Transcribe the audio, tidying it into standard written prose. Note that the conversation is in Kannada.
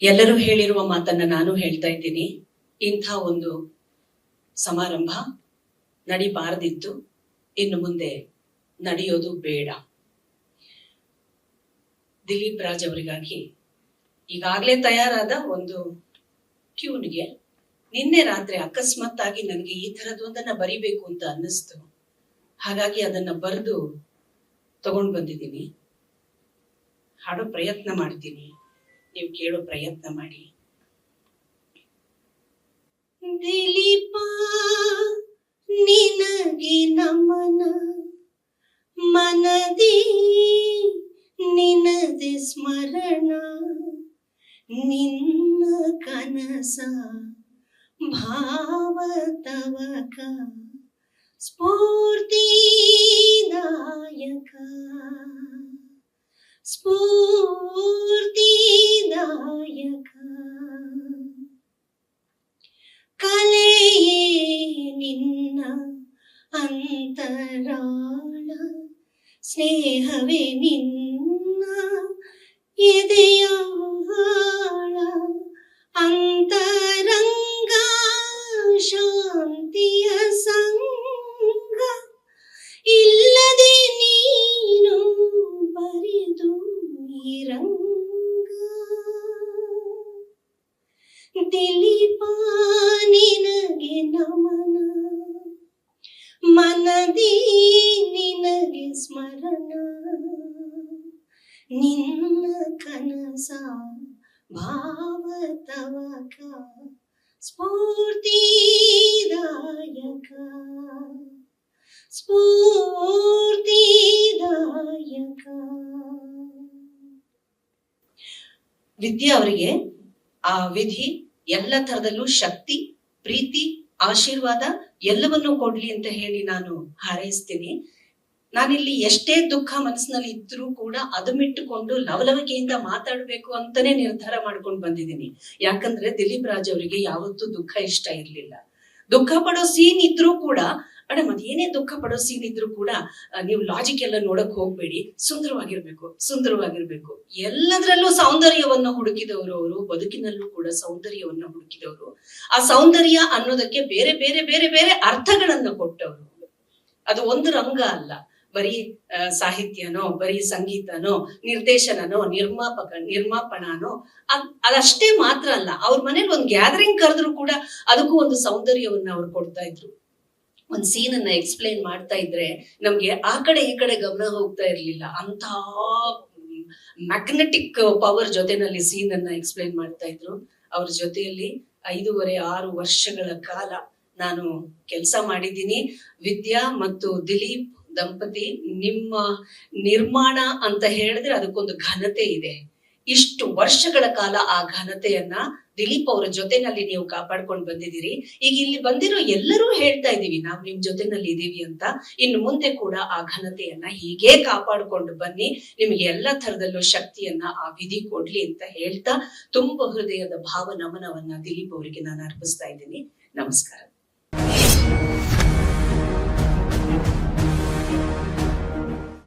ಎಲ್ಲರೂ ಹೇಳಿರುವ ಮಾತನ್ನ ನಾನು ಹೇಳ್ತಾ ಇದ್ದೀನಿ. ಇಂಥ ಒಂದು ಸಮಾರಂಭ ನಡಿಬಾರದಿತ್ತು, ಇನ್ನು ಮುಂದೆ ನಡೆಯೋದು ಬೇಡ. ದಿಲೀಪ್ ರಾಜ್ ಅವರಿಗಾಗಿ ಈಗಾಗಲೇ ತಯಾರಾದ ಒಂದು ಟ್ಯೂನ್ಗೆ ನಿನ್ನೆ ರಾತ್ರಿ ಅಕಸ್ಮಾತ್ ಆಗಿ ನನಗೆ ಈ ತರದೊಂದನ್ನ ಬರಿಬೇಕು ಅಂತ ಅನ್ನಿಸ್ತು. ಹಾಗಾಗಿ ಅದನ್ನ ಬರೆದು ತಗೊಂಡು ಬಂದಿದ್ದೀನಿ. ಹಾಡೋ ಪ್ರಯತ್ನ ಮಾಡ್ತೀನಿ, ನೀವು ಕೇಳೋ ಪ್ರಯತ್ನ ಮಾಡಿ. ದಿಲೀಪ ನಿನಗೆ ನಮನ, ಮನದಿ ನಿನದೆ ಸ್ಮರಣ, ನಿನ್ನ ಕನಸ ಭಾವತವಕ ಸ್ಫೂರ್ತಿದಾಯಕ, ಸ್ಫೂರ್ತಿದಾಯಕ. ಕಲೆಯೇ ನಿನ್ನ ಅಂತರಾಳ, ಸ್ನೇಹವೇ ನಿನ್ನ ಎದೆಯ ಆಳ, ಅಂತರಂಗ ಶಾಂತಿಯ ಸಂಗ, ಇಲ್ಲದೆ ನೀನು ಬರಿದು ಈ ರಂಗ. ದಿಲೀಪ ನಿನಗೆ ನಮನ, ಮನದಿ ನಿನಗೆ ಸ್ಮರಣ, ನಿನ್ನ ಕನಸ ಭಾವತವಕ ಸ್ಫೂರ್ತಿದಾಯಕ, ಸ್ಫೂರ್ತಿದಾಯಕ. ವಿದ್ಯಾ ಅವರಿಗೆ ಆ ವಿಧಿ ಎಲ್ಲ ತರದಲ್ಲೂ ಶಕ್ತಿ, ಪ್ರೀತಿ, ಆಶೀರ್ವಾದ ಎಲ್ಲವನ್ನೂ ಕೊಡ್ಲಿ ಅಂತ ಹೇಳಿ ನಾನು ಹಾರೈಸ್ತೀನಿ. ನಾನಿಲ್ಲಿ ಎಷ್ಟೇ ದುಃಖ ಮನಸ್ಸಿನಲ್ಲಿ ಇದ್ರೂ ಕೂಡ ಅದಮಿಟ್ಟುಕೊಂಡು ಲವಲವಿಕೆಯಿಂದ ಮಾತಾಡ್ಬೇಕು ಅಂತಾನೆ ನಿರ್ಧಾರ ಮಾಡ್ಕೊಂಡು ಬಂದಿದ್ದೀನಿ. ಯಾಕಂದ್ರೆ ದಿಲೀಪ್ ರಾಜ್ ಅವರಿಗೆ ಯಾವತ್ತೂ ದುಃಖ ಇಷ್ಟ ಇರ್ಲಿಲ್ಲ. ದುಃಖ ಪಡೋ ಸೀನ್ ಇದ್ರೂ ಕೂಡ, ಮತ್ತೆ ಏನೇ ದುಃಖ ಪಡೋ ಸೀನ್ ಇದ್ರೂ ಕೂಡ ನೀವು ಲಾಜಿಕ್ ಎಲ್ಲ ನೋಡಕ್ ಹೋಗ್ಬೇಡಿ, ಸುಂದರವಾಗಿರ್ಬೇಕು, ಸುಂದರವಾಗಿರ್ಬೇಕು. ಎಲ್ಲದರಲ್ಲೂ ಸೌಂದರ್ಯವನ್ನ ಹುಡುಕಿದವರು ಅವರು, ಬದುಕಿನಲ್ಲೂ ಕೂಡ ಸೌಂದರ್ಯವನ್ನ ಹುಡುಕಿದವರು. ಆ ಸೌಂದರ್ಯ ಅನ್ನೋದಕ್ಕೆ ಬೇರೆ ಬೇರೆ ಬೇರೆ ಬೇರೆ ಅರ್ಥಗಳನ್ನ ಕೊಟ್ಟವರು. ಅದು ಒಂದು ರಂಗ ಅಲ್ಲ, ಬರೀ ಸಾಹಿತ್ಯನೋ, ಬರೀ ಸಂಗೀತನೋ, ನಿರ್ದೇಶನನೋ, ನಿರ್ಮಾಪಣನೋ ಅದಷ್ಟೇ ಮಾತ್ರ ಅಲ್ಲ. ಅವ್ರ ಮನೇಲಿ ಒಂದು ಗ್ಯಾದರಿಂಗ್ ಕರೆದ್ರು ಕೂಡ ಅದಕ್ಕೂ ಒಂದು ಸೌಂದರ್ಯವನ್ನ ಅವ್ರು ಕೊಡ್ತಾ ಇದ್ರು. ಒಂದ್ ಸೀನ್ ಅನ್ನ ಎಕ್ಸ್ಪ್ಲೇನ್ ಮಾಡ್ತಾ ಇದ್ರೆ ನಮ್ಗೆ ಆ ಕಡೆ ಈ ಕಡೆ ಗಮನ ಹೋಗ್ತಾ ಇರ್ಲಿಲ್ಲ. ಅಂತ ಮ್ಯಾಗ್ನೆಟಿಕ್ ಪವರ್ ಜೊತೆನಲ್ಲಿ ಸೀನ್ ಅನ್ನ ಎಕ್ಸ್ಪ್ಲೇನ್ ಮಾಡ್ತಾ ಇದ್ರು. ಅವ್ರ ಜೊತೆಯಲ್ಲಿ 5.5-6 ವರ್ಷಗಳ ಕಾಲ ನಾನು ಕೆಲಸ ಮಾಡಿದ್ದೀನಿ. ವಿದ್ಯಾ ಮತ್ತು ದಿಲೀಪ್ ದಂಪತಿ, ನಿಮ್ಮ ನಿರ್ಮಾಣ ಅಂತ ಹೇಳಿದ್ರೆ ಅದಕ್ಕೊಂದು ಘನತೆ ಇದೆ. ಇಷ್ಟು ವರ್ಷಗಳ ಕಾಲ ಆ ಘನತೆಯನ್ನ ದಿಲೀಪ್ ಅವರ ಜೊತೆನಲ್ಲಿ ನೀವು ಕಾಪಾಡ್ಕೊಂಡು ಬಂದಿದ್ದೀರಿ. ಈಗ ಇಲ್ಲಿ ಬಂದಿರೋ ಎಲ್ಲರೂ ಹೇಳ್ತಾ ಇದೀವಿ, ನಾವು ನಿಮ್ ಜೊತೆನಲ್ಲಿ ಇದೀವಿ ಅಂತ. ಇನ್ನು ಮುಂದೆ ಕೂಡ ಆ ಘನತೆಯನ್ನ ಹೀಗೆ ಕಾಪಾಡ್ಕೊಂಡು ಬನ್ನಿ. ನಿಮಗೆ ಎಲ್ಲ ತರದಲ್ಲೂ ಶಕ್ತಿಯನ್ನ ಆ ವಿಧಿ ಕೊಡ್ಲಿ ಅಂತ ಹೇಳ್ತಾ ತುಂಬ ಹೃದಯದ ಭಾವ ನಮನವನ್ನ ದಿಲೀಪ್ ಅವರಿಗೆ ನಾನು ಅರ್ಪಿಸ್ತಾ ಇದ್ದೀನಿ. ನಮಸ್ಕಾರ.